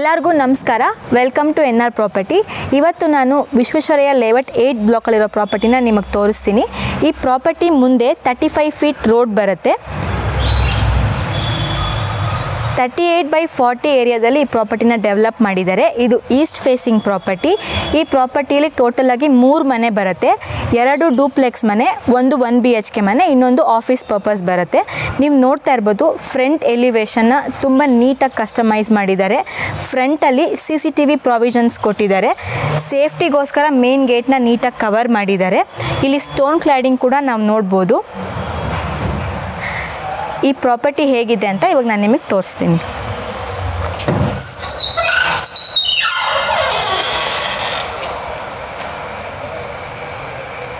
ಎಲ್ಲರಿಗೂ ನಮಸ್ಕಾರ. Welcome to NR property. ಇವತ್ತು ನಾನು ವಿಶ್ವೇಶ್ವರಯ್ಯ ಲೇಔಟ್ 8 ಬ್ಲಾಕಲ್ಲಿರೋ ಪ್ರಾಪರ್ಟಿನ ನಿಮಗೆ ತೋರಿಸ್ತೀನಿ. ಈ ಪ್ರಾಪರ್ಟಿ ಮುಂದೆ 35 ಫೀಟ್ ರೋಡ್ ಬರುತ್ತೆ. 38/40 ಏರಿಯಾದಲ್ಲಿ ಈ ಪ್ರಾಪರ್ಟಿನ ಡೆವಲಪ್ ಮಾಡಿದ್ದಾರೆ. ಇದು ಈಸ್ಟ್ ಫೇಸಿಂಗ್ ಪ್ರಾಪರ್ಟಿ. ಈ ಪ್ರಾಪರ್ಟಿಯಲ್ಲಿ ಟೋಟಲ್ ಆಗಿ 3 ಮನೆ ಬರುತ್ತೆ. 2 ಡೂಪ್ಲೆಕ್ಸ್ ಮನೆ, ಒಂದು 1 BHK ಮನೆ, ಇನ್ನೊಂದು ಆಫೀಸ್ ಪರ್ಪಸ್ ಬರುತ್ತೆ. ನೀವು ನೋಡ್ತಾ ಇರ್ಬೋದು ಫ್ರಂಟ್ ಎಲಿವೇಶನ್ನ ತುಂಬ ನೀಟಾಗಿ ಕಸ್ಟಮೈಸ್ ಮಾಡಿದ್ದಾರೆ. ಫ್ರಂಟಲ್ಲಿ CCTV ಪ್ರಾವಿಷನ್ಸ್ ಕೊಟ್ಟಿದ್ದಾರೆ. ಸೇಫ್ಟಿಗೋಸ್ಕರ ಮೇನ್ ಗೇಟ್ನ ನೀಟಾಗಿ ಕವರ್ ಮಾಡಿದ್ದಾರೆ. ಇಲ್ಲಿ ಸ್ಟೋನ್ ಕ್ಲಾಡಿಂಗ್ ಕೂಡ ನಾವು ನೋಡ್ಬೋದು. ಈ ಪ್ರಾಪರ್ಟಿ ಹೇಗಿದೆ ಅಂತ ಇವಾಗ ನಾನು ನಿಮಗೆ ತೋರಿಸ್ತೀನಿ.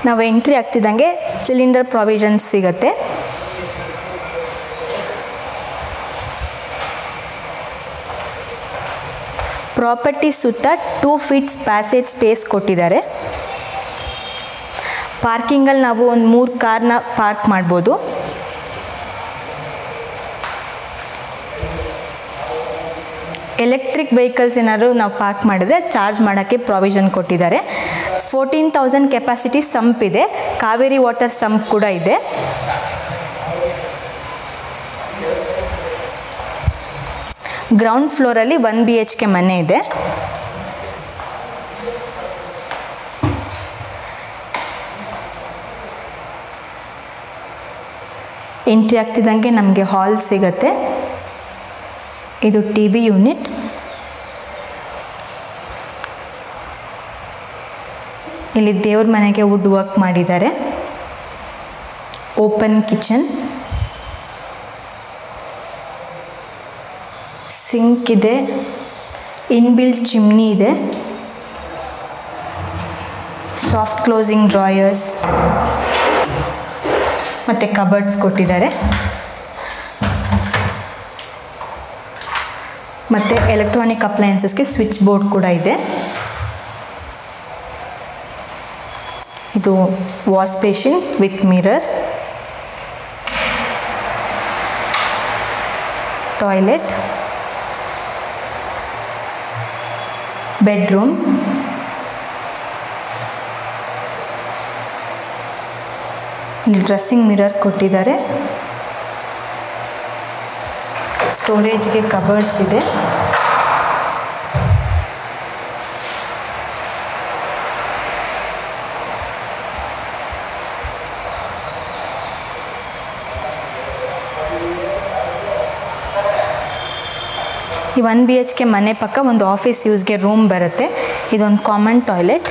ನಾವು ಎಂಟ್ರಿ ಆಗ್ತಿದ್ದಂಗೆ ಸಿಲಿಂಡರ್ ಪ್ರಾವಿಷನ್ಸ್ ಸಿಗುತ್ತೆ. ಪ್ರಾಪರ್ಟಿ ಸುತ್ತ 2 ಫೀಟ್ಸ್ ಪ್ಯಾಸೇಜ್ ಸ್ಪೇಸ್ ಕೊಟ್ಟಿದ್ದಾರೆ. ಪಾರ್ಕಿಂಗಲ್ಲಿ ನಾವು ಒಂದು 3 ಕಾರ್ನ ಪಾರ್ಕ್ ಮಾಡ್ಬೋದು. ಎಲೆಕ್ಟ್ರಿಕ್ ವೆಹಿಕಲ್ಸ್ ಏನಾದರೂ ನಾವು ಪಾರ್ಕ್ ಮಾಡಿದ್ರೆ ಚಾರ್ಜ್ ಮಾಡೋಕ್ಕೆ ಪ್ರಾವಿಷನ್ ಕೊಟ್ಟಿದ್ದಾರೆ. 14,000 ಕೆಪಾಸಿಟಿ ಸಂಪ್ ಇದೆ. ಕಾವೇರಿ ವಾಟರ್ ಸಂಪ್ ಕೂಡ ಇದೆ. ಗ್ರೌಂಡ್ ಫ್ಲೋರಲ್ಲಿ 1 BHK ಮನೆ ಇದೆ. ಎಂಟ್ರಿ ಆಗ್ತಿದ್ದಂಗೆ ನಮಗೆ ಹಾಲ್ ಸಿಗುತ್ತೆ. ಇದು TV ಯೂನಿಟ್. ಇಲ್ಲಿ ದೇವ್ರ ಮನೆಗೆ ವುಡ್ ವರ್ಕ್ ಮಾಡಿದ್ದಾರೆ. ಓಪನ್ ಕಿಚನ್, ಸಿಂಕ್ ಇದೆ, ಇನ್ಬಿಲ್ಟ್ ಚಿಮ್ನಿ ಇದೆ, ಸಾಫ್ಟ್ ಕ್ಲೋಸಿಂಗ್ ಡ್ರಾಯರ್ಸ್ ಮತ್ತು ಕಬರ್ಡ್ಸ್ ಕೊಟ್ಟಿದ್ದಾರೆ. ಮತ್ತು ಎಲೆಕ್ಟ್ರಾನಿಕ್ ಅಪ್ಲಯನ್ಸಸ್ಗೆ ಸ್ವಿಚ್ ಬೋರ್ಡ್ ಕೂಡ ಇದೆ. ಇದು wash basin with mirror, toilet, bedroom, ಇಲ್ಲಿ ಡ್ರೆಸ್ಸಿಂಗ್ ಮಿರರ್ ಕೊಟ್ಟಿದ್ದಾರೆ. ಸ್ಟೋರೇಜ್ಗೆ ಕಬರ್ಡ್ಸ್ ಇದೆ. ಈ 1 BHK ಮನೆ ಪಕ್ಕ ಒಂದು ಆಫೀಸ್ ಯೂಸ್ಗೆ ರೂಮ್ ಬರುತ್ತೆ. ಇದೊಂದು ಕಾಮನ್ ಟಾಯ್ಲೆಟ್.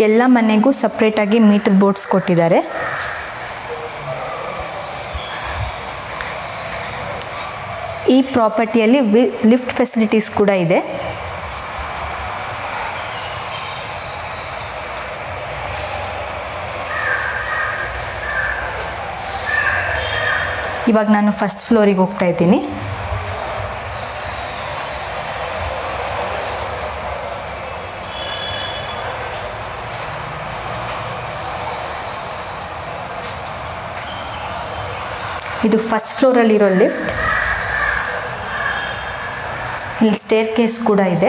ಎಲ್ಲ ಮನೆಗೂ ಸಪ್ರೇಟಾಗಿ ಮೀಟರ್ ಬೋರ್ಡ್ಸ್ ಕೊಟ್ಟಿದ್ದಾರೆ. ಈ ಪ್ರಾಪರ್ಟಿಯಲ್ಲಿ ಲಿಫ್ಟ್ ಫೆಸಿಲಿಟೀಸ್ ಕೂಡ ಇದೆ. ಇವಾಗ ನಾನು ಫಸ್ಟ್ ಫ್ಲೋರಿಗೆ ಹೋಗ್ತಾ ಇದ್ದೀನಿ. ಇದು ಫಸ್ಟ್ ಫ್ಲೋರಲ್ಲಿರೋ ಲಿಫ್ಟ್. ಇಲ್ಲಿ ಸ್ಟೇರ್ ಕೇಸ್ ಕೂಡ ಇದೆ.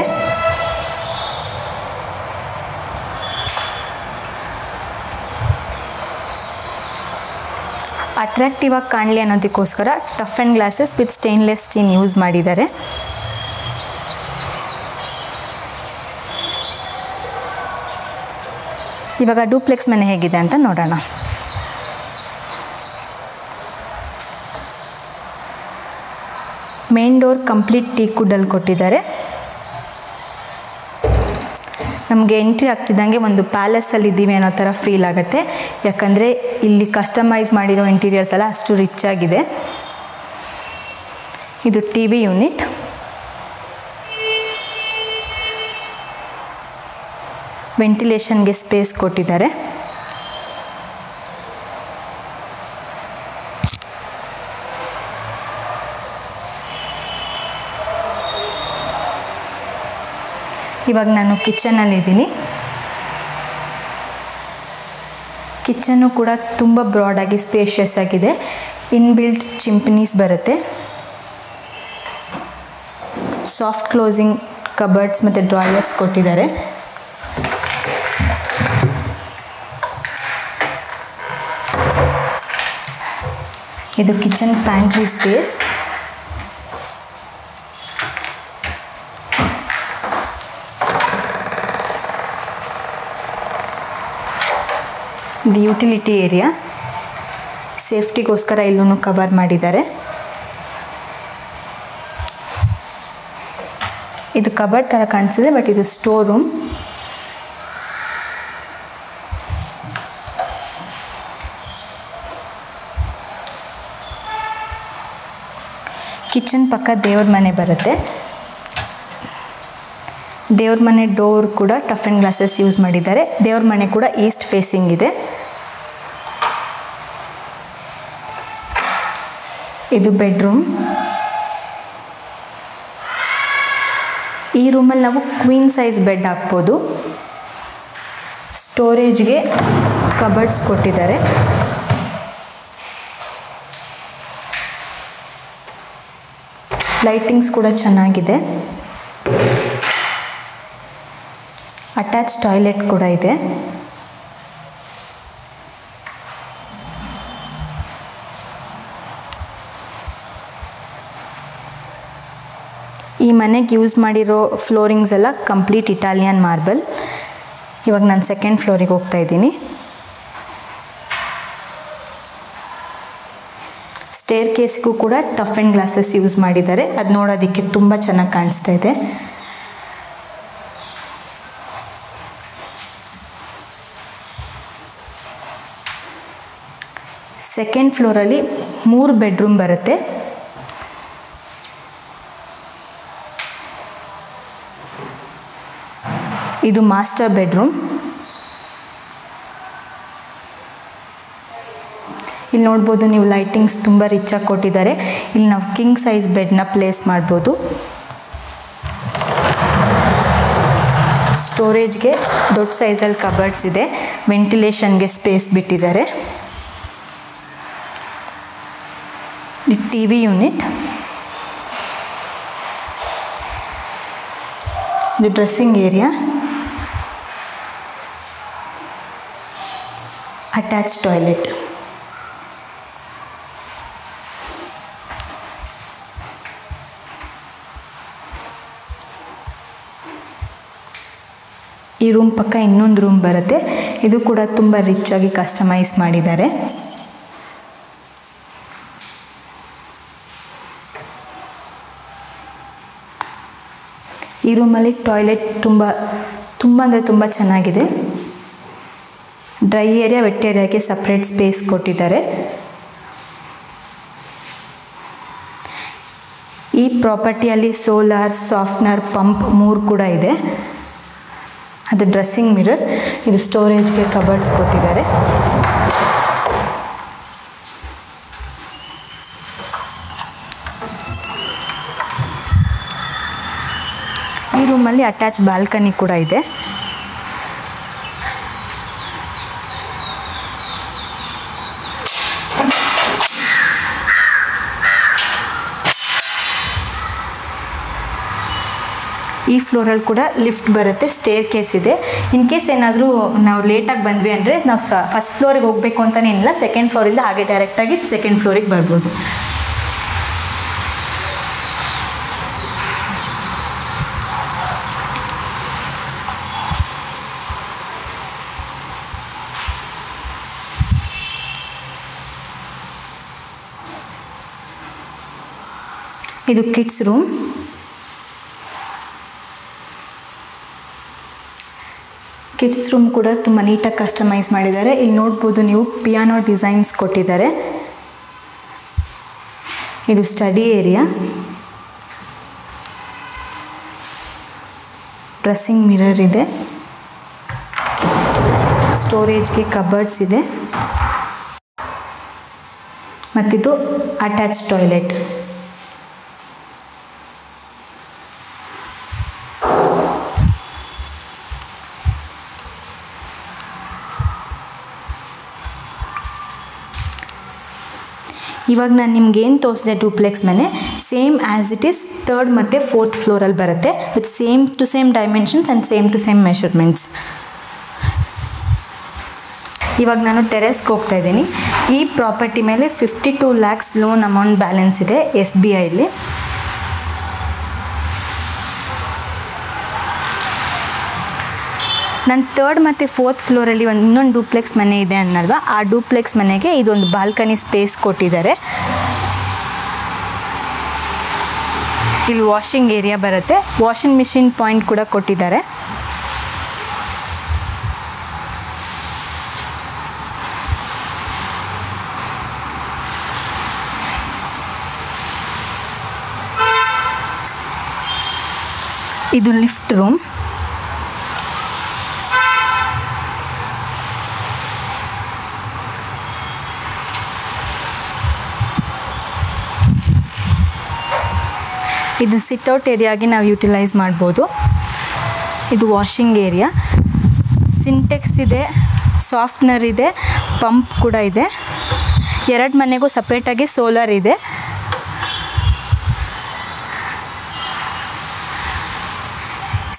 ಅಟ್ರಾಕ್ಟಿವ್ ಆಗಿ ಕಾಣಲಿ ಅನ್ನೋದಕ್ಕೋಸ್ಕರ tough and glasses with stainless steel use ಮಾಡಿದ್ದಾರೆ. ಇವಾಗ ಡೂಪ್ಲೆಕ್ಸ್ ಮನೆ ಹೇಗಿದೆ ಅಂತ ನೋಡೋಣ. ಮೇನ್ ಡೋರ್ ಕಂಪ್ಲೀಟ್ ಟೀಕ್ ವುಡ್ಡಲ್ಲಿ ಕೊಟ್ಟಿದ್ದಾರೆ. ನಮಗೆ ಎಂಟ್ರಿ ಆಗ್ತಿದ್ದಂಗೆ ಒಂದು ಪ್ಯಾಲೇಸಲ್ಲಿ ಇದ್ದೀವಿ ಅನ್ನೋ ಥರ ಫೀಲ್ ಆಗುತ್ತೆ. ಯಾಕಂದರೆ ಇಲ್ಲಿ ಕಸ್ಟಮೈಸ್ ಮಾಡಿರೋ ಇಂಟೀರಿಯರ್ಸ್ ಎಲ್ಲ ಅಷ್ಟು ರಿಚ್ ಆಗಿದೆ. ಇದು TV ಯೂನಿಟ್. ವೆಂಟಿಲೇಷನ್ಗೆ ಸ್ಪೇಸ್ ಕೊಟ್ಟಿದ್ದಾರೆ. ಇವಾಗ ನಾನು ಕಿಚನಲ್ಲಿದ್ದೀನಿ. ಕಿಚನ್ನು ಕೂಡ ತುಂಬ ಬ್ರಾಡಾಗಿ ಸ್ಪೇಷಿಯಸ್ ಆಗಿದೆ. ಇನ್ಬಿಲ್ಟ್ ಚಿಂಪ್ನೀಸ್ ಬರುತ್ತೆ. ಸಾಫ್ಟ್ ಕ್ಲೋಸಿಂಗ್ ಕಬರ್ಡ್ಸ್ ಮತ್ತು ಡ್ರಾಯರ್ಸ್ ಕೊಟ್ಟಿದ್ದಾರೆ. ಇದು ಕಿಚನ್ ಪ್ಯಾಂಟ್ರಿ ಸ್ಪೇಸ್. ಇದು ಯುಟಿಲಿಟಿ ಏರಿಯಾ. ಸೇಫ್ಟಿಗೋಸ್ಕರ ಇಲ್ಲೂ ಕವರ್ ಮಾಡಿದ್ದಾರೆ. ಇದು ಕಬರ್ಡ್ ಥರ ಕಾಣಿಸಿದೆ, ಬಟ್ ಇದು ಸ್ಟೋರ್ ರೂಮ್. ಕಿಚನ್ ಪಕ್ಕ ದೇವ್ರ ಮನೆ ಬರುತ್ತೆ. ದೇವ್ರ ಮನೆ ಡೋರ್ ಕೂಡ ಟಫ್ ಆ್ಯಂಡ್ ಗ್ಲಾಸಸ್ ಯೂಸ್ ಮಾಡಿದ್ದಾರೆ. ದೇವ್ರ ಮನೆ ಕೂಡ ಈಸ್ಟ್ ಫೇಸಿಂಗ್ ಇದೆ. ಇದು ಬೆಡ್ರೂಮ್. ಈ ರೂಮಲ್ಲಿ ನಾವು ಕ್ವೀನ್ ಸೈಜ್ ಬೆಡ್ ಹಾಕ್ಬೋದು. ಸ್ಟೋರೇಜ್ಗೆ ಕಬರ್ಡ್ಸ್ ಕೊಟ್ಟಿದ್ದಾರೆ. ಲೈಟಿಂಗ್ಸ್ ಕೂಡ ಚೆನ್ನಾಗಿದೆ. ಅಟ್ಯಾಚ್ ಟಾಯ್ಲೆಟ್ ಕೂಡ ಇದೆ. ಈ ಮನೆಗೆ ಯೂಸ್ ಮಾಡಿರೋ ಫ್ಲೋರಿಂಗ್ಸ್ ಎಲ್ಲ ಕಂಪ್ಲೀಟ್ ಇಟಾಲಿಯನ್ ಮಾರ್ಬಲ್. ಇವಾಗ ನಾನು ಸೆಕೆಂಡ್ ಫ್ಲೋರಿಗೆ ಹೋಗ್ತಾ ಇದ್ದೀನಿ. ಸ್ಟೇರ್ ಕೇಸ್ಗೂ ಕೂಡ ಟಫ್ ಆ್ಯಂಡ್ ಗ್ಲಾಸಸ್ ಯೂಸ್ ಮಾಡಿದ್ದಾರೆ. ಅದು ನೋಡೋದಕ್ಕೆ ತುಂಬ ಚೆನ್ನಾಗಿ ಕಾಣಿಸ್ತಾ ಇದೆ. ಸೆಕೆಂಡ್ ಫ್ಲೋರಲ್ಲಿ 3 ಬೆಡ್ರೂಮ್ ಬರುತ್ತೆ. ಇದು ಮಾಸ್ಟರ್ ಬೆಡ್ರೂಮ್. ಇಲ್ಲಿ ನೋಡ್ಬೋದು ನೀವು, ಲೈಟಿಂಗ್ಸ್ ತುಂಬ ರಿಚಾಗಿ ಕೊಟ್ಟಿದ್ದಾರೆ. ಇಲ್ಲಿ ನಾವು ಕಿಂಗ್ ಸೈಜ್ ಬೆಡ್ನ ಪ್ಲೇಸ್ ಮಾಡ್ಬೋದು. ಸ್ಟೋರೇಜ್ಗೆ ದೊಡ್ಡ ಸೈಜಲ್ಲಿ ಕಬರ್ಡ್ಸ್ ಇದೆ. ವೆಂಟಿಲೇಷನ್ಗೆ ಸ್ಪೇಸ್ ಬಿಟ್ಟಿದ್ದಾರೆ. TV unit. ಇದು ಡ್ರೆಸ್ಸಿಂಗ್ ಏರಿಯಾ. Attach toilet. ಈ ರೂಮ್ ಪಕ್ಕ ಇನ್ನೊಂದು ರೂಮ್ ಬರುತ್ತೆ. ಇದು ಕೂಡ ತುಂಬ ರಿಚ್ ಆಗಿ ಕಸ್ಟಮೈಸ್ ಮಾಡಿದ್ದಾರೆ. ಈ ರೂಮಲ್ಲಿ ಟಾಯ್ಲೆಟ್ ತುಂಬ ಅಂದರೆ ತುಂಬ ಚೆನ್ನಾಗಿದೆ. ಡ್ರೈ ಏರಿಯಾ, ವೆಟ್ ಏರಿಯಾಗೆ ಸಪ್ರೇಟ್ ಸ್ಪೇಸ್ ಕೊಟ್ಟಿದ್ದಾರೆ. ಈ ಪ್ರಾಪರ್ಟಿಯಲ್ಲಿ ಸೋಲಾರ್, ಸಾಫ್ಟ್ನರ್, ಪಂಪ್ 3 ಕೂಡ ಇದೆ. ಅದು ಡ್ರೆಸ್ಸಿಂಗ್ ಮಿರರ್. ಇದು ಸ್ಟೋರೇಜ್ಗೆ ಕಬರ್ಡ್ಸ್ ಕೊಟ್ಟಿದ್ದಾರೆ. ಈ ರೂಮಲ್ಲಿ ಅಟ್ಯಾಚ್ ಬಾಲ್ಕನಿ ಕೂಡ ಇದೆ. ಈ ಫ್ಲೋರಲ್ಲಿ ಕೂಡ ಲಿಫ್ಟ್ ಬರುತ್ತೆ. ಸ್ಟೇರ್ ಕೇಸ್ ಇದೆ. ಇನ್ ಕೇಸ್ ಏನಾದರೂ ನಾವು ಲೇಟಾಗಿ ಬಂದ್ವಿ ಅಂದರೆ ನಾವು ಫಸ್ಟ್ ಫ್ಲೋರಿಗೆ ಹೋಗಬೇಕು ಅಂತಲೇ ಏನಿಲ್ಲ, ಸೆಕೆಂಡ್ ಫ್ಲೋರಿಂದ ಹಾಗೆ ಡೈರೆಕ್ಟಾಗಿ ಸೆಕೆಂಡ್ ಫ್ಲೋರಿಗೆ ಬರ್ಬೋದು. ಇದು ಕಿಡ್ಸ್ ರೂಮ್. ಕಿಡ್ಸ್ ರೂಮ್ ಕೂಡ ತುಂಬ ನೀಟಾಗಿ ಕಸ್ಟಮೈಸ್ ಮಾಡಿದ್ದಾರೆ. ಇಲ್ಲಿ ನೋಡ್ಬೋದು ನೀವು, ಪಿಯಾನೋ ಡಿಸೈನ್ಸ್ ಕೊಟ್ಟಿದ್ದಾರೆ. ಇದು ಸ್ಟಡಿ ಏರಿಯಾ. ಡ್ರೆಸ್ಸಿಂಗ್ ಮಿರರ್ ಇದೆ. ಸ್ಟೋರೇಜ್ಗೆ ಕಬರ್ಡ್ಸ್ ಇದೆ. ಮತ್ತಿದು ಅಟ್ಯಾಚ್ ಟಾಯ್ಲೆಟ್. ಇವಾಗ ನಾನು ನಿಮ್ಗೆ ಏನು ತೋರಿಸಿದೆ ಡೂಪ್ಲೆಕ್ಸ್ ಮನೆ, same as it is third ಮತ್ತು ಫೋರ್ತ್ ಫ್ಲೋರಲ್ಲಿ ಬರುತ್ತೆ with same to same dimensions and same to same measurements. ಇವಾಗ ನಾನು ಟೆರೆಸ್ಗೆ ಹೋಗ್ತಾ ಇದ್ದೀನಿ. ಈ ಪ್ರಾಪರ್ಟಿ ಮೇಲೆ 52 lakhs ಲೋನ್ ಅಮೌಂಟ್ ಬ್ಯಾಲೆನ್ಸ್ ಇದೆ SBIಲಿ. ನನ್ನ ಥರ್ಡ್ ಮತ್ತು ಫೋರ್ತ್ ಫ್ಲೋರಲ್ಲಿ ಇನ್ನೊಂದು ಡೂಪ್ಲೆಕ್ಸ್ ಮನೆ ಇದೆ ಅನ್ನಲ್ವಾ, ಆ ಡೂಪ್ಲೆಕ್ಸ್ ಮನೆಗೆ ಇದೊಂದು ಬಾಲ್ಕನಿ ಸ್ಪೇಸ್ ಕೊಟ್ಟಿದ್ದಾರೆ. ಇಲ್ಲಿ ವಾಷಿಂಗ್ ಏರಿಯಾ ಬರುತ್ತೆ, ವಾಷಿಂಗ್ ಮಿಷಿನ್ ಪಾಯಿಂಟ್ ಕೂಡ ಕೊಟ್ಟಿದ್ದಾರೆ. ಇದು ಲಿಫ್ಟ್ ರೂಮ್. ಇದು ಸಿಟ್ಔಟ್ ಏರಿಯಾಗೆ ನಾವು ಯೂಟಿಲೈಸ್ ಮಾಡ್ಬೋದು. ಇದು ವಾಷಿಂಗ್ ಏರಿಯಾ, ಸಿಂಟೆಕ್ಸ್ ಇದೆ, ಸಾಫ್ಟ್ನರ್ ಇದೆ, ಪಂಪ್ ಕೂಡ ಇದೆ. 2 ಮನೆಗೂ ಸಪ್ರೇಟಾಗಿ ಸೋಲಾರ್ ಇದೆ.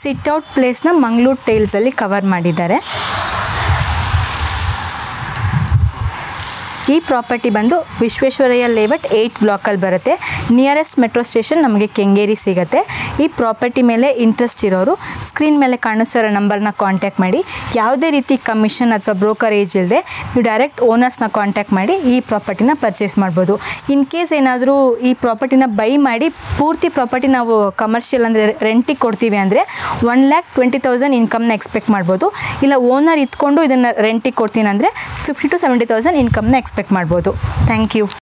ಸಿಟ್ಔಟ್ ಪ್ಲೇಸ್ನ ಮಂಗಳೂರು ಟೈಲ್ಸಲ್ಲಿ ಕವರ್ ಮಾಡಿದ್ದಾರೆ. ಈ ಪ್ರಾಪರ್ಟಿ ಬಂದು ವಿಶ್ವೇಶ್ವರಯ್ಯ ಲೇಔಟ್ 8 ಬ್ಲಾಕಲ್ಲಿ ಬರುತ್ತೆ. ನಿಯರೆಸ್ಟ್ ಮೆಟ್ರೋ ಸ್ಟೇಷನ್ ನಮಗೆ ಕೆಂಗೇರಿ ಸಿಗುತ್ತೆ. ಈ ಪ್ರಾಪರ್ಟಿ ಮೇಲೆ ಇಂಟ್ರೆಸ್ಟ್ ಇರೋರು ಸ್ಕ್ರೀನ್ ಮೇಲೆ ಕಾಣಿಸೋ ನಂಬರ್ನ ಕಾಂಟ್ಯಾಕ್ಟ್ ಮಾಡಿ. ಯಾವುದೇ ರೀತಿ ಕಮಿಷನ್ ಅಥವಾ ಬ್ರೋಕರೇಜ್ ಇಲ್ಲದೆ ನೀವು ಡೈರೆಕ್ಟ್ ಓನರ್ಸ್ನ ಕಾಂಟ್ಯಾಕ್ಟ್ ಮಾಡಿ ಈ ಪ್ರಾಪರ್ಟಿನ ಪರ್ಚೇಸ್ ಮಾಡ್ಬೋದು. ಇನ್ ಕೇಸ್ ಏನಾದರೂ ಈ ಪ್ರಾಪರ್ಟಿನ ಬೈ ಮಾಡಿ ಪೂರ್ತಿ ಪ್ರಾಪರ್ಟಿ ನಾವು ಕಮರ್ಷಿಯಲ್ ಅಂದರೆ ರೆಂಟಿಗೆ ಕೊಡ್ತೀವಿ ಅಂದರೆ 1,20,000 ಇನ್ಕಮ್ನ ಎಕ್ಸ್ಪೆಕ್ಟ್ ಮಾಡ್ಬೋದು. ಇಲ್ಲ ಓನರ್ ಇದ್ಕೊಂಡು ಇದನ್ನು ರೆಂಟಿಗೆ ಕೊಡ್ತೀನಿ ಅಂದರೆ 50,000 to 70,000 ಇನ್ಕಮ್ನ ಎಕ್ಸ್ಪೆಕ್ಟ್ ಮಾಡ್ಬೋದು. Thank you.